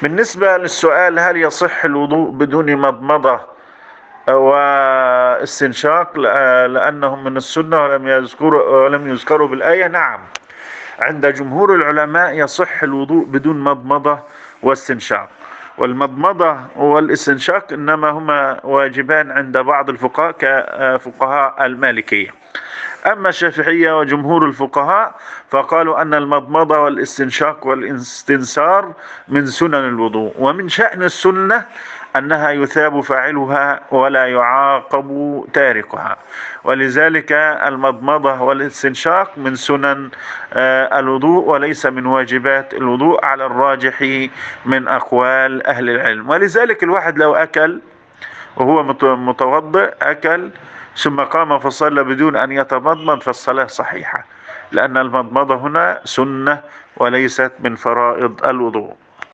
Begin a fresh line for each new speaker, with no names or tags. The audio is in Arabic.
بالنسبة للسؤال هل يصح الوضوء بدون مضمضة واستنشاق لأنهم من السنة ولم يذكروا بالآية؟ نعم، عند جمهور العلماء يصح الوضوء بدون مضمضة واستنشاق، والمضمضة والاستنشاق إنما هما واجبان عند بعض الفقهاء كفقهاء المالكية. أما الشافعية وجمهور الفقهاء فقالوا أن المضمضة والاستنشاق والاستنثار من سنن الوضوء، ومن شأن السنة أنها يثاب فاعلها ولا يعاقب تاركها، ولذلك المضمضة والاستنشاق من سنن الوضوء وليس من واجبات الوضوء على الراجح من أقوال أهل العلم. ولذلك الواحد لو أكل وهو متوضئ، أكل ثم قام فصلى بدون أن يتمضمض فالصلاة صحيحة، لأن المضمضة هنا سنة وليست من فرائض الوضوء.